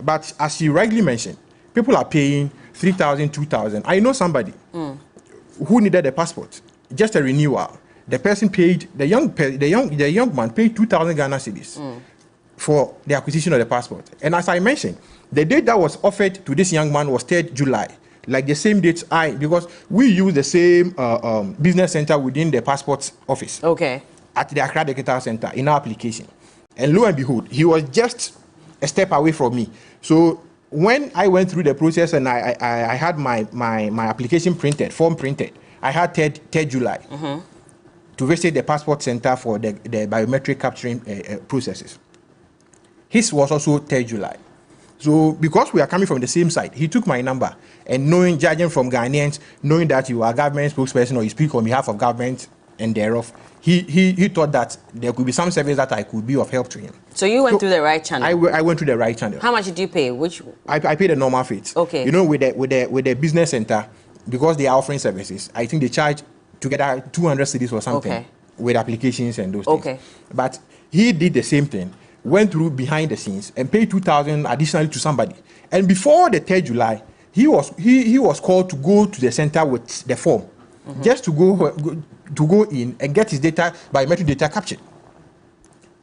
But as you rightly mentioned, people are paying 3,000, 2,000. I know somebody who needed a passport, just a renewal. The person paid, the young man paid 2,000 Ghana cedis for the acquisition of the passport. And as I mentioned, the date that was offered to this young man was 3rd July. Like the same date because we use the same business center within the passport office. Okay. At the Accra Digital Center in our application. And lo and behold, he was just a step away from me. So when I went through the process and I had my application form printed, I had 3rd July to visit the passport center for the biometric capturing processes. His was also 3rd July. So because we are coming from the same side, he took my number, and judging from Ghanaians, knowing that you are a government spokesperson or you speak on behalf of government and thereof, he thought that there could be some service that I could be of help to him. So you went through the right channel? I went through the right channel. How much did you pay? I paid a normal fee. Okay. With the business center, because they are offering services, I think they charge together 200 cedis or something with applications and those things. Okay. But he did the same thing. Went through behind the scenes and paid 2,000 additionally to somebody. And before the 3rd July, he was called to go to the center with the form, just to go in and get his biometric data captured.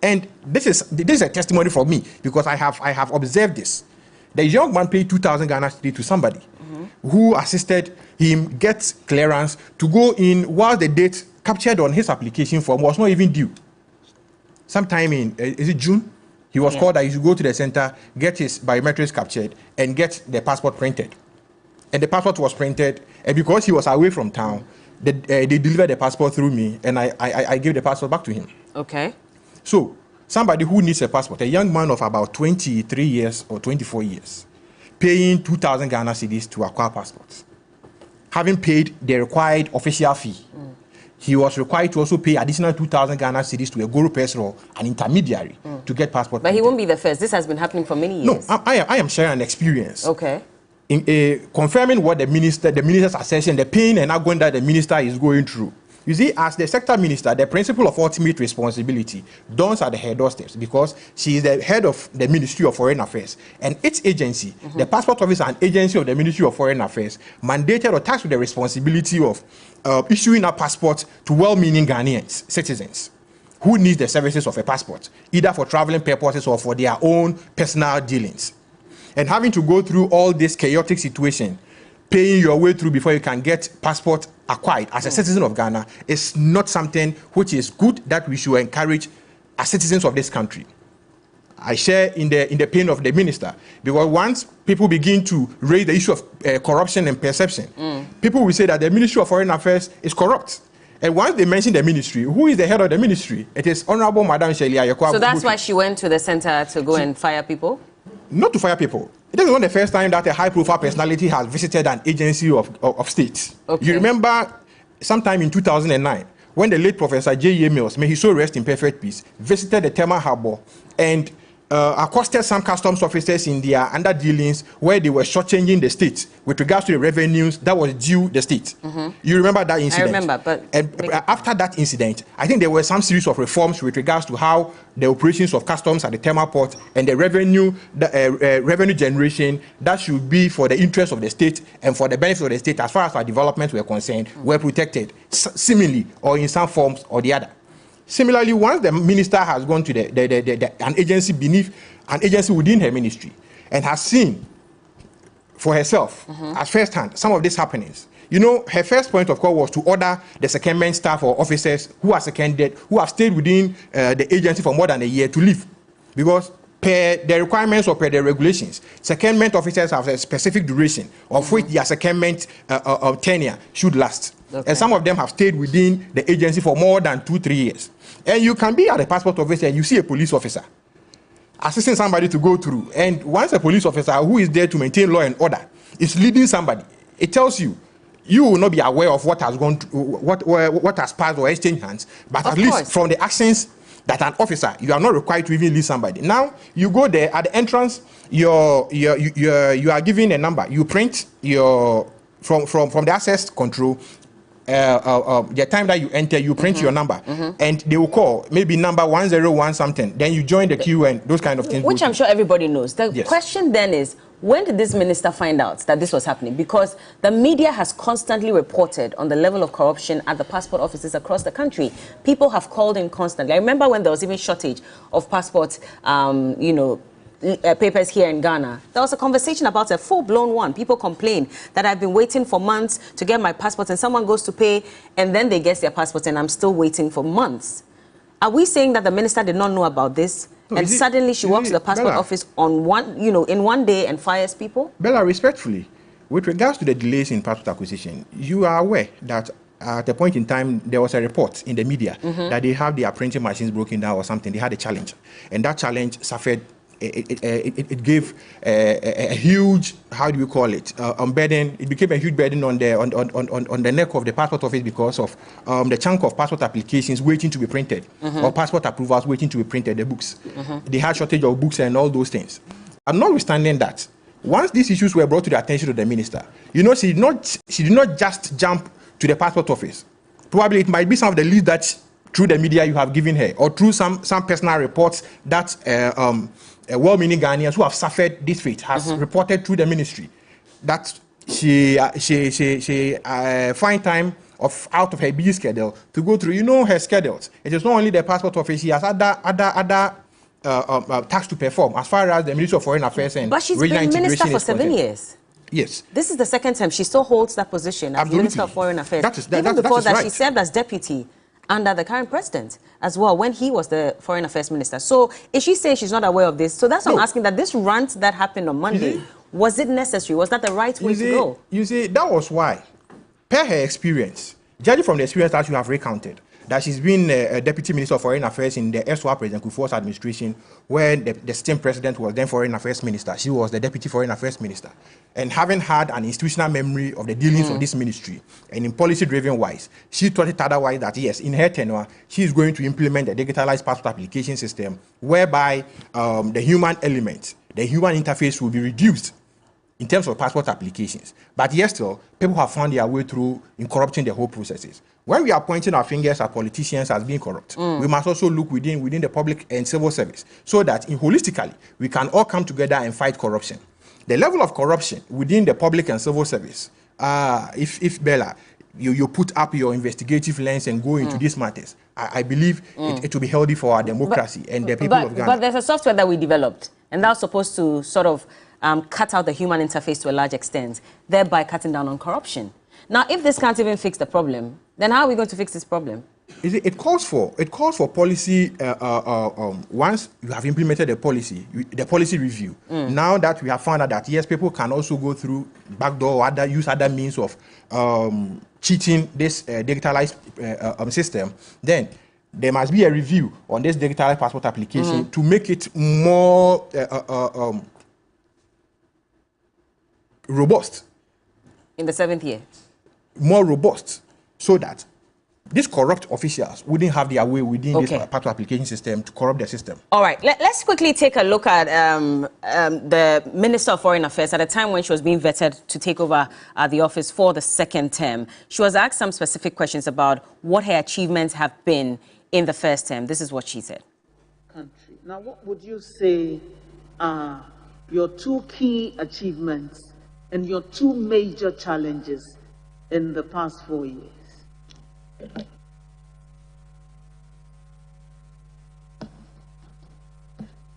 And this is a testimony for me because I have observed this. The young man paid 2,000 Ghana cedis to somebody who assisted him get clearance to go in while the date captured on his application form was not even due. Sometime in, is it June? He was called that he should go to the center, get his biometrics captured, and get the passport printed. And the passport was printed, and because he was away from town, they delivered the passport through me, and I gave the passport back to him. Okay. So, somebody who needs a passport, a young man of about 23 years or 24 years, paying 2,000 Ghana cedis to acquire passports, having paid the required official fee, he was required to also pay additional 2,000 Ghana cedis to a Guru Pesro, an intermediary, to get passport. But he won't be the first. This has been happening for many years. No, I am sharing an experience. Okay. In confirming what the minister's assessing, the pain and agony that the minister is going through. You see, as the sector minister, the principle of ultimate responsibility dawns at the head doorsteps because she is the head of the Ministry of Foreign Affairs. And its agency, the Passport Office, an agency of the Ministry of Foreign Affairs, mandated or tasked with the responsibility of issuing a passport to well-meaning Ghanaians, citizens, who need the services of a passport, either for traveling purposes or for their own personal dealings. And having to go through all this chaotic situation, paying your way through before you can get passport acquired as a citizen of Ghana is not something which is good that we should encourage as citizens of this country. I share in the pain of the minister because once people begin to raise the issue of corruption and perception, people will say that the Ministry of Foreign Affairs is corrupt. And once they mention the ministry, who is the head of the ministry? It is Honorable Madam Shirley Ayekwa. So that's why she went to the center to go and fire people? Not to fire people. It is not the first time that a high-profile personality has visited an agency of state. Okay. You remember sometime in 2009, when the late Professor J.E. Mills, may he so rest in perfect peace, visited the Tema Harbour and accosted some customs officers in their under dealings where they were shortchanging the state with regards to the revenues that was due the state. You remember that incident? I remember, but... And after that incident, I think there were some series of reforms with regards to how the operations of customs at the Tema port and the revenue generation that should be for the interest of the state and for the benefit of the state as far as our developments were concerned, were protected, seemingly or in some forms or the other. Similarly, once the minister has gone to an agency within her ministry and has seen for herself at first hand some of these happenings, you know, her first point of call was to order the secondment staff or officers who are seconded, who have stayed within the agency for more than a year to leave. Because per the requirements or per the regulations, secondment officers have a specific duration of which their secondment tenure should last. Okay. And some of them have stayed within the agency for more than 2-3 years. And you can be at the passport office and you see a police officer assisting somebody to go through. And once a police officer who is there to maintain law and order is leading somebody, it tells you will not be aware of what has gone, what has passed or exchanged hands. But at least from the actions that an officer, you are not required to even lead somebody. Now you go there at the entrance, you are given a number. You print your from the access control. the time that you enter, you print your number, and they will call maybe number 101 something. Then you join the queue and those kind of things. Which I'm sure everybody knows. The question then is, when did this minister find out that this was happening? Because the media has constantly reported on the level of corruption at the passport offices across the country. People have called in constantly. I remember when there was even shortage of passports, papers here in Ghana. There was a conversation about a full-blown one. People complain that I've been waiting for months to get my passport, and someone goes to pay and then they get their passport and I'm still waiting for months. Are we saying that the minister did not know about this? No, and suddenly she walks to the passport office on in one day and fires people? Bella, respectfully, with regards to the delays in passport acquisition, you are aware that at a point in time, there was a report in the media that they have their printing machines broken down or something. They had a challenge. And that challenge suffered, it gave a huge, how do you call it, burden. It became a huge burden on the neck of the passport office because of the chunk of passport applications waiting to be printed or passport approvals waiting to be printed, the books. They had shortage of books and all those things. And notwithstanding that, once these issues were brought to the attention of the minister, you know, she did not just jump to the passport office. Probably it might be some of the leads that through the media you have given her, or through some personal reports that well-meaning Ghanaians who have suffered this fate has reported through the ministry that she find time out of her busy schedule to go through, you know, her schedules. It is not only the passport office; she has other tasks to perform as far as the Ministry of Foreign Affairs and but she's been minister for 7 years. Yes. This is the second time she still holds that position as Minister of Foreign Affairs. Even before that, she served as deputy under the current president as well when he was the Foreign Affairs Minister. So is she saying she's not aware of this? So that's why I'm asking that this rant that happened on Monday, was it necessary? Was that the right way to go? You see, that was why, per her experience, judging from the experience that you have recounted, that she's been a Deputy Minister of Foreign Affairs in the SWA President Kufuor's administration, where the sitting president was then Foreign Affairs Minister. She was the Deputy Foreign Affairs Minister. And having had an institutional memory of the dealings of this ministry, and in policy-driven wise, she thought it otherwise that, yes, in her tenure, she is going to implement the digitalized passport application system, whereby the human element, the human interface will be reduced in terms of passport applications. But yes, still, people have found their way through in corrupting the whole processes. When we are pointing our fingers at politicians as being corrupt, we must also look within the public and civil service so that holistically, we can all come together and fight corruption. The level of corruption within the public and civil service, if Bella, you put up your investigative lens and go into these matters, I believe it will be healthy for our democracy and the people of Ghana. But there's a software that we developed, and that's supposed to sort of cut out the human interface to a large extent, thereby cutting down on corruption. Now, if this can't even fix the problem, then how are we going to fix this problem? It calls for policy. Once you have implemented the policy review. Now that we have found out that yes, people can also go through backdoor or use other means of cheating this digitalized system, then there must be a review on this digitalized passport application to make it more robust. In the 7th year? More robust, so that these corrupt officials wouldn't have their way within this passport application system to corrupt the system. All right, let's quickly take a look at the Minister of Foreign Affairs at a time when she was being vetted to take over the office for the second term. She was asked some specific questions about what her achievements have been in the first term. This is what she said. Country. Now, what would you say are your two key achievements and your two major challenges in the past 4 years?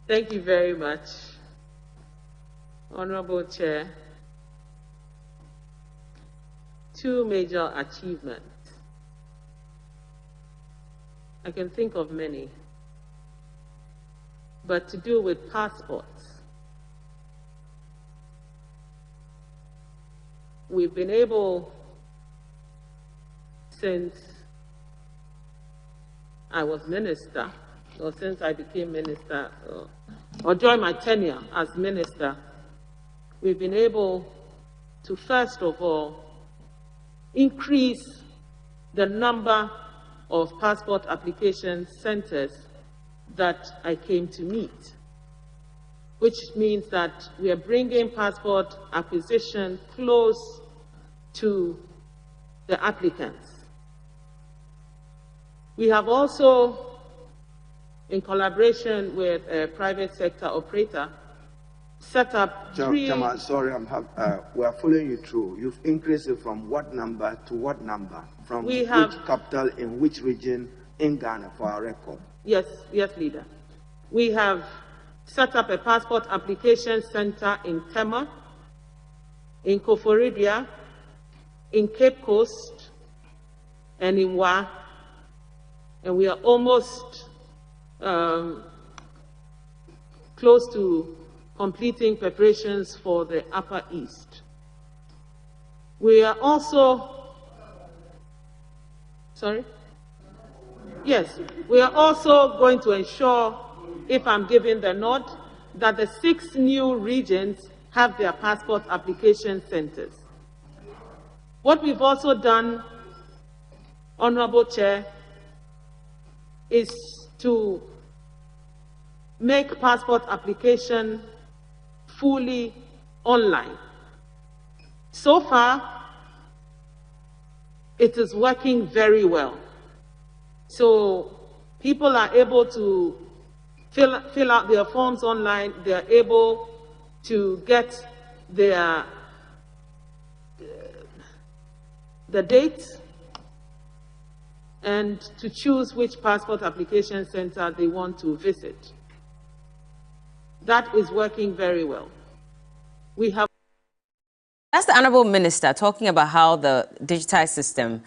Thank you very much, Honorable Chair. Two major achievements. I can think of many, but to do with passports, we've been able, since I was minister, or since I became minister, or during my tenure as minister, we've been able to, first of all, increase the number of passport application centers that I came to meet, which means that we are bringing passport acquisition close to the applicants. We have also, in collaboration with a private sector operator, set up three... Chairman, sorry, we are following you through. You've increased it from what number to what number? From which capital in which region in Ghana for our record? Yes, Leader. We have set up a passport application center in Tema, in Koforidua, in Cape Coast, and in Wa. And we are almost close to completing preparations for the Upper East. We are also, sorry? Yes, we are also going to ensure, if I'm given the nod, that the 6 new regions have their passport application centers. What we've also done, Honorable Chair, is to make passport application fully online. So far, it is working very well. So people are able to fill out their forms online. They are able to get the dates and to choose which passport application center they want to visit. That is working very well. We have... That's the Honourable Minister talking about how the digitized system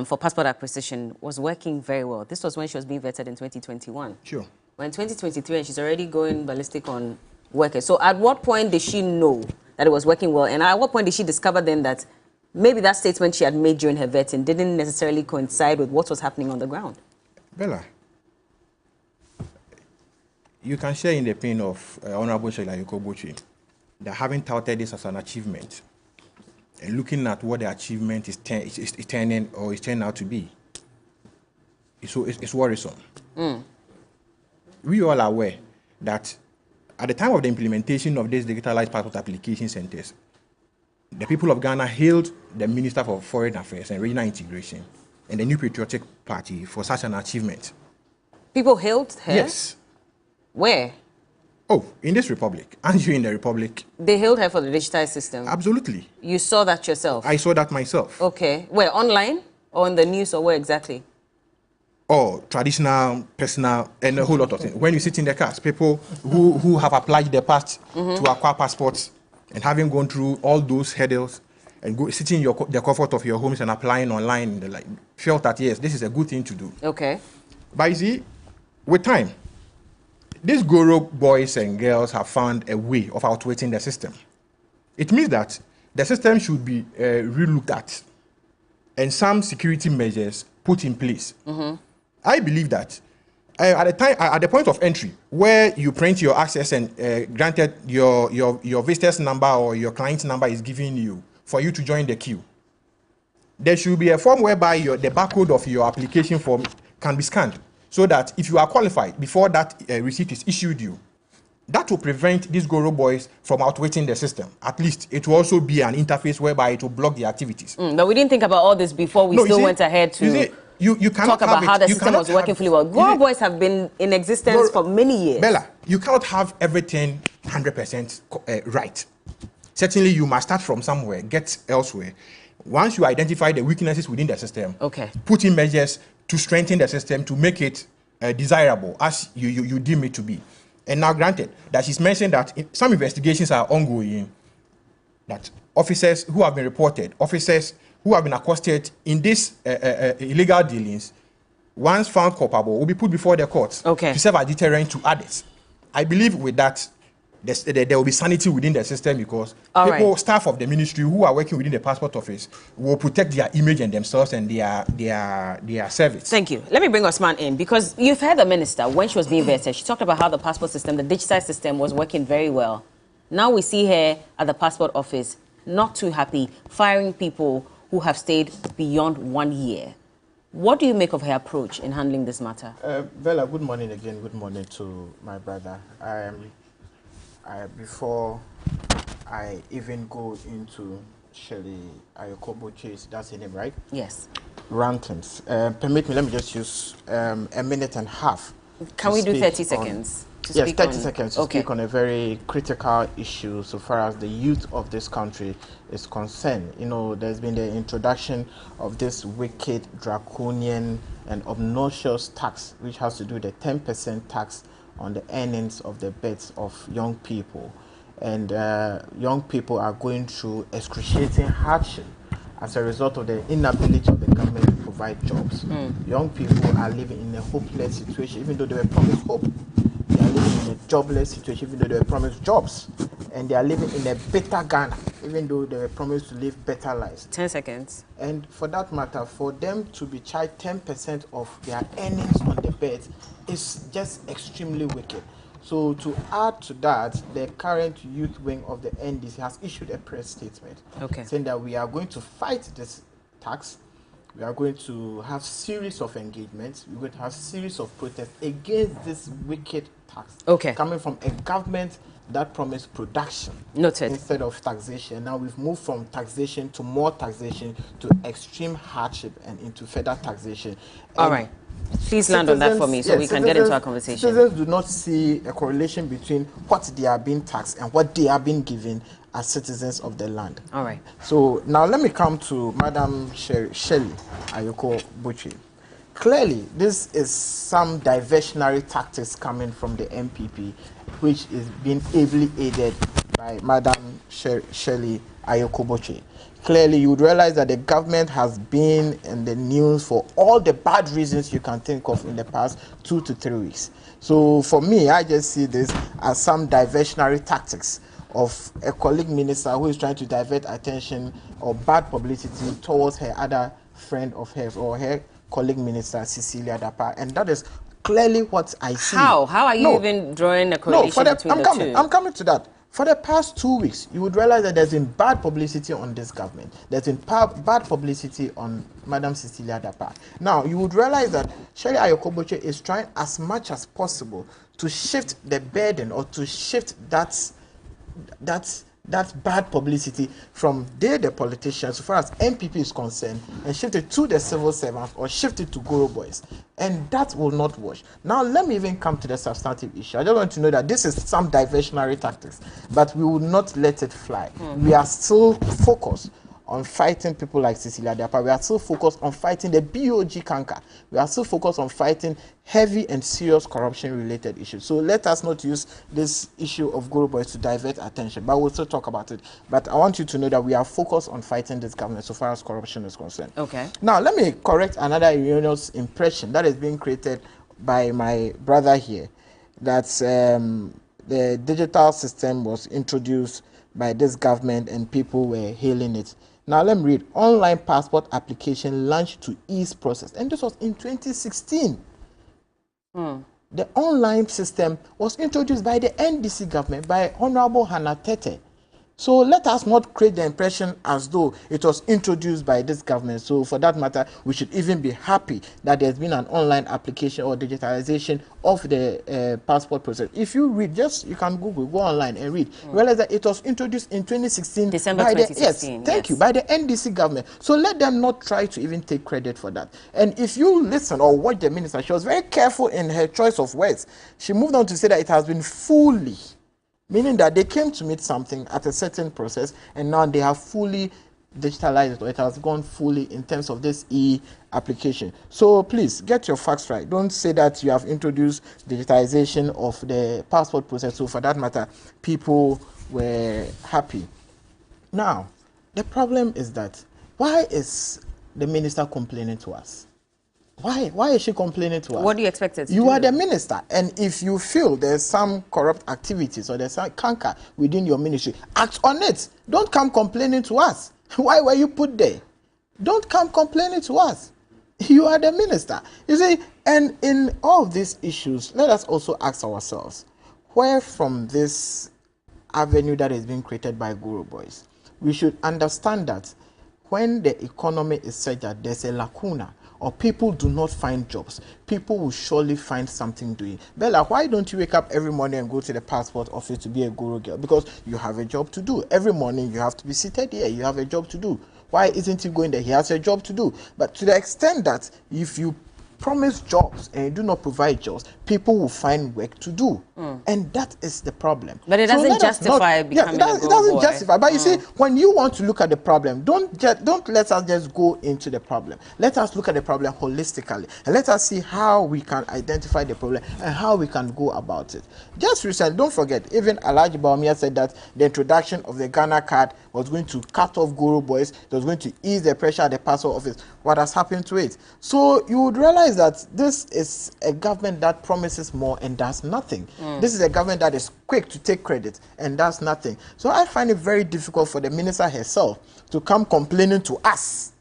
for passport acquisition was working very well. This was when she was being vetted in 2021. Sure. We're in 2023 and she's already going ballistic on workers. So at what point did she know that it was working well? And at what point did she discover then that maybe that statement she had made during her vetting didn't necessarily coincide with what was happening on the ground? Bella, you can share in the pain of Honorable Sheila Yokobuchi that having touted this as an achievement and looking at what the achievement is turning out to be, it's worrisome. We all are aware that at the time of the implementation of these digitalized passport application centers, the people of Ghana hailed the Minister for Foreign Affairs and Regional Integration and the New Patriotic Party for such an achievement. People hailed her? Yes. Where? Oh, in this republic. Aren't you in the republic? They hailed her for the digitized system? Absolutely. You saw that yourself? I saw that myself. Okay. Where, online or in the news or where exactly? Oh, traditional, personal, and a whole lot of things. When you sit in the cars, people who have applied the past to acquire passports and having gone through all those hurdles and sitting in the comfort of your homes and applying online, felt that, yes, this is a good thing to do. Okay. But you see, with time, these Goro boys and girls have found a way of outwitting the system. It means that the system should be re-looked at and some security measures put in place. I believe that at the point of entry, where you print your access and granted your visitor's number or your client's number is given you for you to join the queue, there should be a form whereby the barcode of your application form can be scanned, so that if you are qualified before that receipt is issued you, that will prevent these Goro boys from outwitting the system. At least it will also be an interface whereby it will block the activities. But we didn't think about all this before we went ahead to you cannot talk about how the system was working fully well. Goro boys have been in existence for many years. Bella, you cannot have everything 100% right. Certainly, you must start from somewhere, get elsewhere. Once you identify the weaknesses within the system, put in measures to strengthen the system to make it desirable as you deem it to be. And now, granted, that she's mentioned that some investigations are ongoing, that officers who have been reported, officers who have been accosted in these illegal dealings, once found culpable, will be put before the courts to serve as deterrent to others. I believe with that, there will be sanity within the system, because staff of the ministry who are working within the passport office will protect their image and themselves and their service. Thank you. Let me bring Osman in, because you've heard the minister when she was being vetted. She talked about how the passport system, the digitized system, was working very well. Now we see her at the passport office, not too happy, firing people who have stayed beyond 1 year. What do you make of her approach in handling this matter? Bella, good morning again. Good morning to my brother. Before I even go into Shirley Ayokobuchi's, that's her name, right? Yes. rantings. Permit me, let me just use a minute and a half. Can we do 30 seconds? Yes, 30 seconds to speak on a very critical issue so far as the youth of this country is concerned. You know, there's been the introduction of this wicked, draconian, and obnoxious tax, which has to do with the 10% tax on the earnings of the beds of young people. And young people are going through excruciating hardship as a result of the inability of the government to provide jobs. Young people are living in a hopeless situation, even though they were promised hope. They are living in a jobless situation, even though they were promised jobs. And they are living in a better Ghana, even though they were promised to live better lives. 10 seconds. And for that matter, for them to be charged 10% of their earnings on the bed is just extremely wicked. So to add to that, the current youth wing of the NDC has issued a press statement saying that we are going to fight this tax. We are going to have series of engagements. We're going to have series of protests against this wicked tax coming from a government that promised production instead of taxation. Now we've moved from taxation to more taxation to extreme hardship and into further taxation. All right. Please land on that for me so we can get into our conversation. Citizens do not see a correlation between what they are being taxed and what they are being given as citizens of the land. All right. So now let me come to Madam Shelley Ayoko Botchwey. Clearly, this is some diversionary tactics coming from the MPP, which is being ably aided by Madam Shelley Ayoko Botchwey. Clearly, you would realize that the government has been in the news for all the bad reasons you can think of in the past 2 to 3 weeks. So for me, I just see this as some diversionary tactics of a colleague minister who is trying to divert attention or bad publicity towards her other friend of hers or her colleague minister, Cecilia Dapaah. And that is clearly what I see. How are you even drawing a correlation between the two? I'm coming to that. For the past 2 weeks, you would realize that there's been bad publicity on this government. There's been bad publicity on Madam Cecilia Dapaah. Now, you would realize that Shelley Ayoko Botchwey is trying as much as possible to shift the burden or to shift that bad publicity from the politicians, so far as MPP is concerned, and shift it to the civil servants or shift it to Guru boys. And that will not wash. Now, let me even come to the substantive issue. I just want to know that this is some diversionary tactics, but we will not let it fly. We are still focused on fighting people like Cecilia Dapaah. We are still focused on fighting the BOG canker. We are still focused on fighting heavy and serious corruption-related issues. So let us not use this issue of Guru boys to divert attention, but we'll still talk about it. But I want you to know that we are focused on fighting this government so far as corruption is concerned. Okay. Now, let me correct another erroneous impression that is being created by my brother here, that the digital system was introduced by this government and people were hailing it. Now, let me read. Online passport application launched to ease process. And this was in 2016. The online system was introduced by the NDC government, by Honorable Hannah Tete. So let us not create the impression as though it was introduced by this government. So for that matter, we should even be happy that there's been an online application or digitalization of the passport process. If you read, you can Google, go online and read. Realize that it was introduced in 2016. December 2016. Thank you, by the NDC government. So let them not try to even take credit for that. And if you listen or watch the minister, she was very careful in her choice of words. She moved on to say that it has been fully, meaning that they came to meet something at a certain process and now they have fully digitalized it, or it has gone fully in terms of this e-application. So please get your facts right. Don't say that you have introduced digitization of the passport process. So for that matter, people were happy. Now, the problem is that why is the minister complaining to us? Why is she complaining to us? What do you expect her to do? You are the minister, and if you feel there's some corrupt activities or there's some canker within your ministry, act on it. Don't come complaining to us. Why were you put there? Don't come complaining to us. You are the minister. You see, and in all of these issues, let us also ask ourselves, where from this avenue that is being created by Guru boys, we should understand that when the economy is such that there's a lacuna, or people do not find jobs, people will surely find something doing. Bella, why don't you wake up every morning and go to the passport office to be a Guru girl? Because you have a job to do. Every morning you have to be seated here. You have a job to do. Why isn't he going there? He has a job to do. But to the extent that if you promise jobs and you do not provide jobs, people will find work to do. And that is the problem. But it doesn't justify becoming a go-boy. It doesn't justify. But you see, when you want to look at the problem, don't let us just go into the problem. Let us look at the problem holistically. And let us see how we can identify the problem and how we can go about it. Just recently, don't forget, even Alhaji Bawumia said that the introduction of the Ghana card was going to cut off Guru boys. It was going to ease the pressure at the passport office. What has happened to it? So you would realize that this is a government that promises more and does nothing. This is a government that is quick to take credit and does nothing. So I find it very difficult for the minister herself to come complaining to us,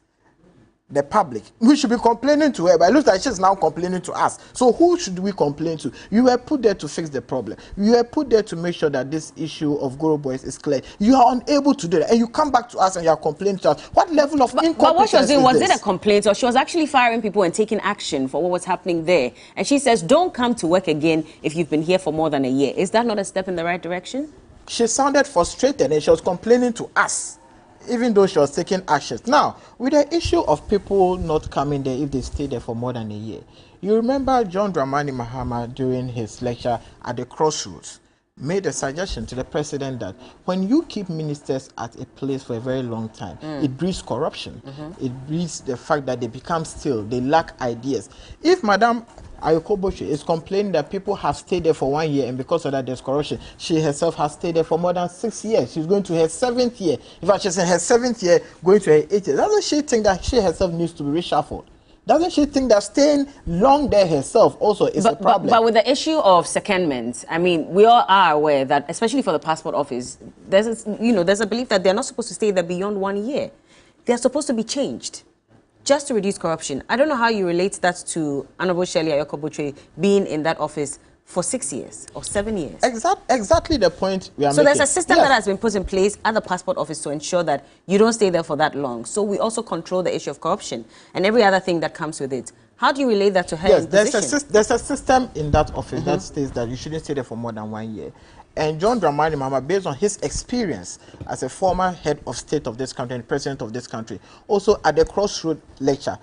the public. We should be complaining to her, but it looks like she's now complaining to us. So who should we complain to? You were put there to fix the problem. You were put there to make sure that this issue of Guru boys is clear. You are unable to do that, and you come back to us and you are complaining to us. What level of incompetence But what she was doing, was this? it a complaint, or she was actually firing people and taking action for what was happening there? And she says, don't come to work again if you've been here for more than a year. Is that not a step in the right direction? She sounded frustrated and she was complaining to us, even though she was taking actions. Now, with the issue of people not coming there if they stay there for more than a year, you remember John Dramani Mahama during his lecture at the Crossroads made a suggestion to the president that when you keep ministers at a place for a very long time, it breeds corruption. It breeds the fact that they become still, they lack ideas. If Madam Ayoko Botchwey is complaining that people have stayed there for 1 year and because of that there's corruption, she herself has stayed there for more than 6 years. She's going to her 7th year. In fact, she's in her 7th year, going to her 8th year. Doesn't she think that she herself needs to be reshuffled? Doesn't she think that staying long there herself also is a problem? But with the issue of secondment, I mean, we all are aware that, especially for the passport office, there's a belief that they're not supposed to stay there beyond 1 year. They're supposed to be changed just to reduce corruption. I don't know how you relate that to Honorable Shirley Ayoko Botchwey being in that office for 6 years or 7 years. Exactly the point we are making. So there's a system that has been put in place at the passport office to ensure that you don't stay there for that long. So we also control the issue of corruption and every other thing that comes with it. How do you relate that to her? Yes, there's a system in that office that states that you shouldn't stay there for more than 1 year. And John Dramani Mahama, based on his experience as a former head of state of this country and president of this country, also at the Crossroads lecture,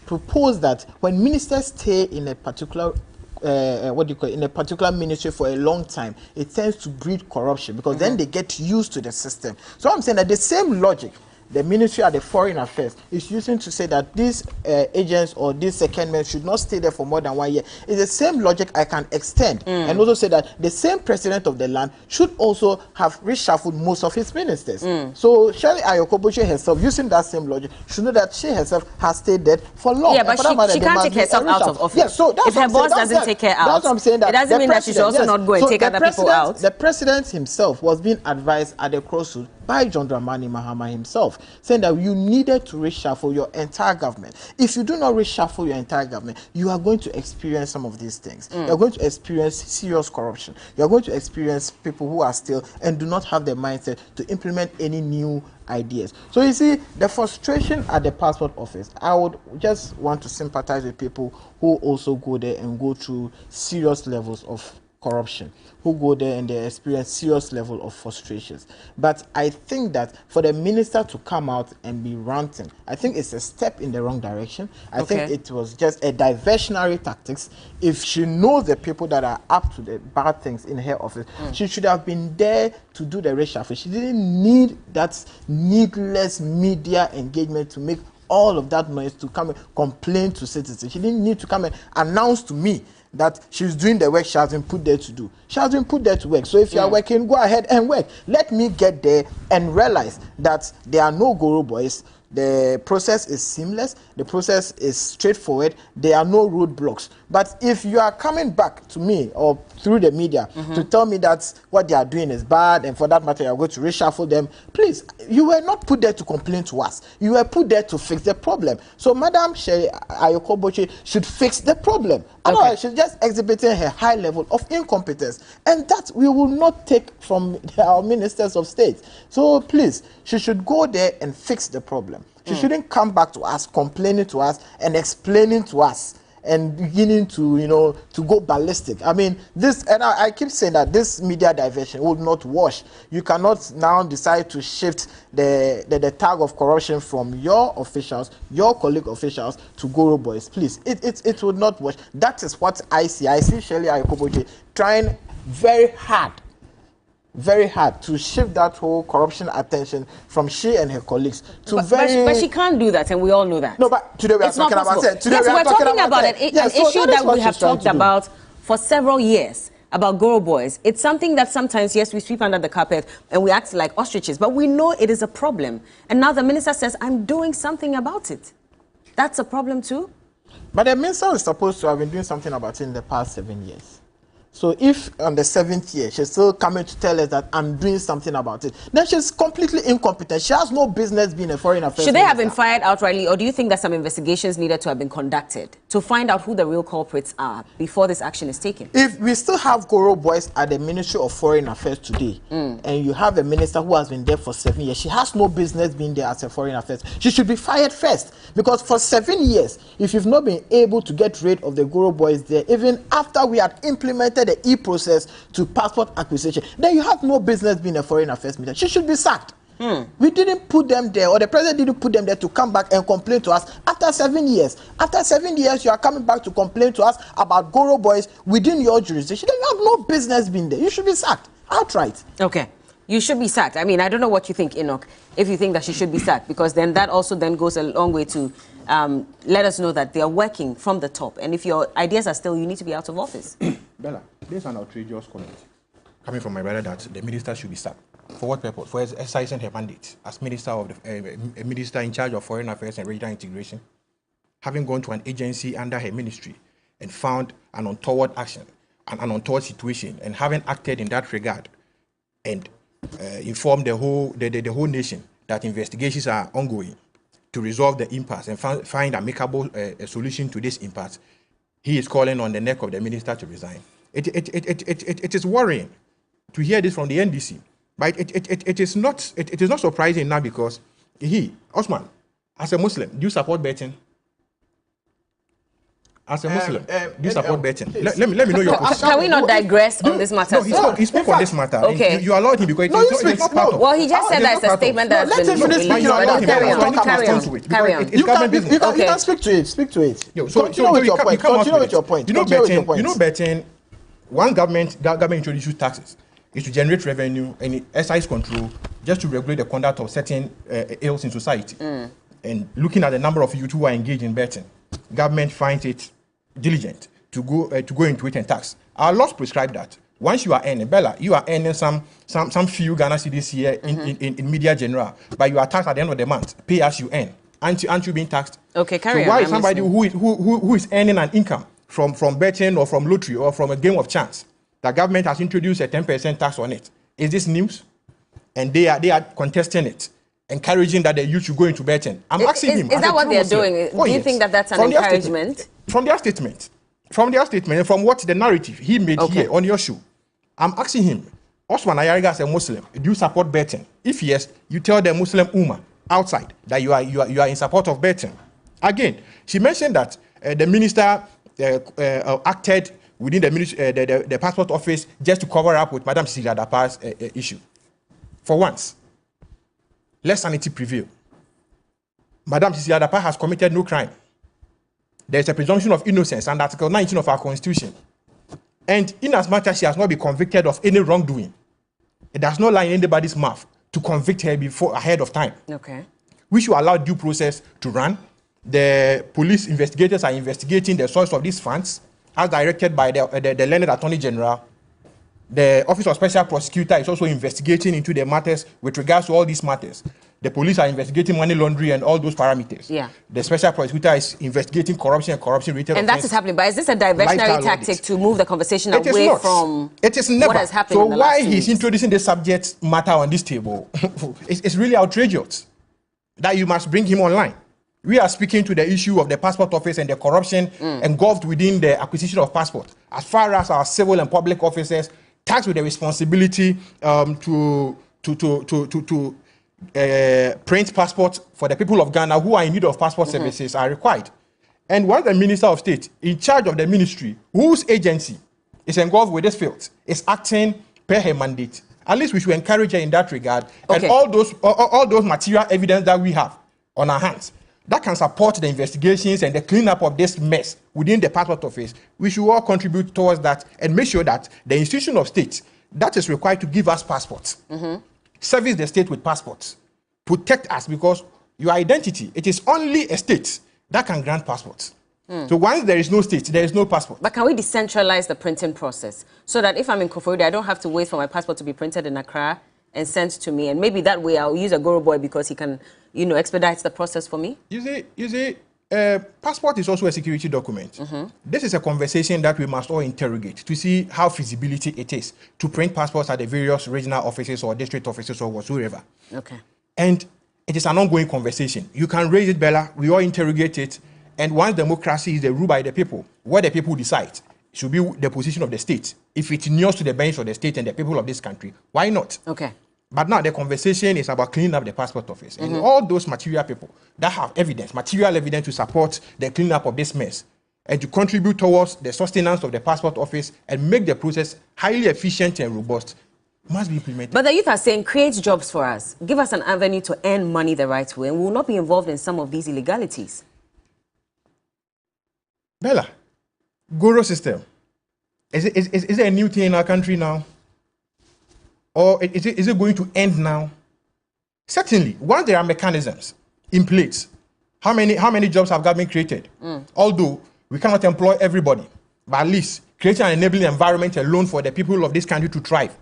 proposed that when ministers stay in a particular in a particular ministry for a long time, it tends to breed corruption because then they get used to the system. So I'm saying that the same logic the Ministry of the Foreign Affairs is using to say that these agents or these secondmen should not stay there for more than 1 year. It's the same logic I can extend and also say that the same president of the land should also have reshuffled most of his ministers. So Shirley Ayoko Botchwey herself, using that same logic, should know that she herself has stayed there for long. Yeah, but she can't take herself out of office. Yeah, so if her boss doesn't take her out, that's what I'm saying. That it doesn't mean that she should also not go and take other people out. The president himself was being advised at the Crossroads by John Dramani Mahama himself, saying that you needed to reshuffle your entire government. If you do not reshuffle your entire government, you are going to experience some of these things. You are going to experience serious corruption. You are going to experience people who are still and do not have the mindset to implement any new ideas. So you see, the frustration at the passport office, I would just want to sympathize with people who also go there and go through serious levels of corruption, who go there and they experience serious level of frustrations. But I think that for the minister to come out and be ranting, I think it's a step in the wrong direction. I think it was just a diversionary tactics. If she knows the people that are up to the bad things in her office, she should have been there to do the reshuffle. She didn't need that needless media engagement to make all of that noise to come and complain to citizens. She didn't need to come and announce to me that she's doing the work she has been put there to do. She has been put there to work. So if you are working, go ahead and work. Let me get there and realize that there are no Guru boys. The process is seamless. The process is straightforward. There are no roadblocks. But if you are coming back to me or through the media to tell me that what they are doing is bad and for that matter you are going to reshuffle them, please, you were not put there to complain to us. You were put there to fix the problem. So Madam Shirley Ayoko Botchwey should fix the problem. Otherwise, she's just exhibiting her high level of incompetence. And that we will not take from our ministers of state. So please, she should go there and fix the problem. She shouldn't come back to us, complaining to us and explaining to us and beginning to, to go ballistic. I mean, this, and I keep saying that this media diversion will not wash. You cannot now decide to shift the tag of corruption from your officials, your colleague officials, to Goro Boys. Please, it would not wash. That is what I see. I see Shirley Ayokoboje trying very hard to shift that whole corruption attention from she and her colleagues to but she can't do that, and we all know that. No, but today we are talking about it. Yes, we're talking about it. An issue that we have talked about for several years, about Goro Boys. It's something that sometimes, yes, we sweep under the carpet and we act like ostriches, but we know it is a problem. And now the minister says, I'm doing something about it. That's a problem too? But the minister is supposed to have been doing something about it in the past 7 years. So if on the 7th year she's still coming to tell us that I'm doing something about it, then she's completely incompetent. She has no business being a foreign affairs Should they have been minister. fired outrightly, or do you think that some investigations needed to have been conducted to find out who the real culprits are before this action is taken? If we still have Goro Boys at the Ministry of Foreign Affairs today, and you have a minister who has been there for 7 years, she has no business being there as a foreign affairs. She should be fired first, because for 7 years, if you've not been able to get rid of the Goro Boys there, even after we had implemented the e-process to passport acquisition, then you have no business being a foreign affairs minister. She should be sacked. We didn't put them there, or the president didn't put them there to come back and complain to us after 7 years. After 7 years, you are coming back to complain to us about Goro Boys within your jurisdiction. Then you have no business being there. You should be sacked outright. Okay. You should be sacked. I mean, I don't know what you think, Enoch, if you think that she should be sacked, because then that also then goes a long way to let us know that they are working from the top. And if your ideas are still, you need to be out of office. Bella, there's an outrageous comment coming from my brother that the minister should be sacked. For what purpose? For exercising her mandate as minister of a minister in charge of foreign affairs and regional integration, having gone to an agency under her ministry and found an untoward action, an untoward situation, and having acted in that regard, and informed the whole nation that investigations are ongoing to resolve the impasse and find an amicable solution to this impasse, he is calling on the neck of the minister to resign. It is worrying to hear this from the NDC, but it is not surprising now, because Osman, as a Muslim, do you support betting? As a Muslim, do you support betting? Let me know your position. Can we not digress on this matter? No, he spoke on this matter. Okay. You allowed him because it's not part of. Well, he just said that's a statement that's been released. Carry on. You can speak to it. Speak to it. Continue with your point. Continue with your point. You know, betting. One government introduces taxes is to generate revenue and excise control, just to regulate the conduct of certain ills in society. And looking at the number of youth who are engaged in betting, government finds it diligent to go into it and tax. Our laws prescribe that once you are earning, Bella, you are earning some few Ghana cedis here in media general, but you are taxed at the end of the month. Pay as you earn. Aren't you being taxed? Okay, carry on. So why is somebody who is earning an income from betting or from lottery or from a game of chance, the government has introduced a 10% tax on it? Is this news? And they are contesting it, encouraging that the youth should go into betting. I'm asking him. Is that what they're doing? Do you think that that's an encouragement? From their statement, and from what the narrative he made here on your show, I'm asking him, Osman Ayariga, as a Muslim, do you support betting? If yes, you tell the Muslim Ummah outside that you are in support of betting. Again, she mentioned that the minister acted within the passport office just to cover up with Madam Sisi Adapa's issue. For once, let sanity prevail. Madam Sisi Adapa has committed no crime. There is a presumption of innocence under Article 19 of our Constitution. And in as much as she has not been convicted of any wrongdoing, it does not lie in anybody's mouth to convict her ahead of time. Okay. We should allow due process to run. The police investigators are investigating the source of these funds, as directed by the learned Attorney General. The Office of Special Prosecutor is also investigating into the matters with regards to all these matters. The police are investigating money laundering and all those parameters. Yeah. The Special Prosecutor is investigating corruption and corruption-related offenses. And that is happening. But is this a diversionary tactic to move the conversation away from what has happened so in the last 2 why he's introducing the subject matter on this table? It's really outrageous that you must bring him online. We are speaking to the issue of the passport office and the corruption engulfed within the acquisition of passport. As far as our civil and public officers tasked with the responsibility to print passports for the people of Ghana who are in need of passport services are required. And once the Minister of State in charge of the ministry, whose agency is involved with this field, is acting per her mandate, at least we should encourage her in that regard. Okay. And all those material evidence that we have on our hands that can support the investigations and the cleanup of this mess within the passport office, we should all contribute towards that and make sure that the institution of state that is required to give us passports, service the state with passports, protect us, because your identity, it is only a state that can grant passports. So once there is no state, there is no passport. But can we decentralize the printing process so that if I'm in Koforidua, I don't have to wait for my passport to be printed in Accra and sent to me, and maybe that way I'll use a Goro boy because he can, expedite the process for me? You see, passport is also a security document. This is a conversation that we must all interrogate to see how feasibility it is to print passports at the various regional offices or district offices or whatsoever. Okay. And it is an ongoing conversation. You can raise it, Bella. We all interrogate it. And once democracy is the rule by the people, what the people decide should be the position of the state. If it inures to the bench of the state and the people of this country, why not? Okay. But now the conversation is about cleaning up the passport office. And all those material people that have evidence, material evidence to support the cleanup of this mess and to contribute towards the sustenance of the passport office and make the process highly efficient and robust must be implemented. But the youth are saying, create jobs for us. Give us an avenue to earn money the right way, and we will not be involved in some of these illegalities. Bella, Goro system, is it a new thing in our country now? Or is it going to end now? Certainly, once there are mechanisms in place, how many jobs have government created? Although we cannot employ everybody, but at least creating an enabling environment alone for the people of this country to thrive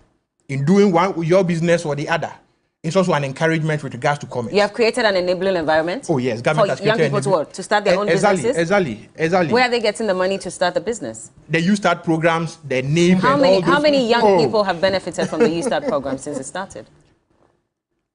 in doing your business or the other. It's also an encouragement with regards to commerce. You have created an enabling environment? Oh, yes. Government has created young people to what? To start their own businesses? Exactly. Where are they getting the money to start the business? The YouStart programs, the name, how many young people have benefited from the YouStart program since it started?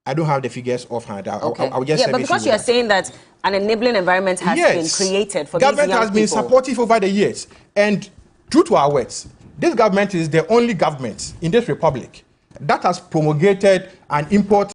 I don't have the figures offhand. Okay. I'll just but because you are saying that an enabling environment has been created for these young people. Government has been supportive over the years. And true to our words, this government is the only government in this republic that has promulgated an import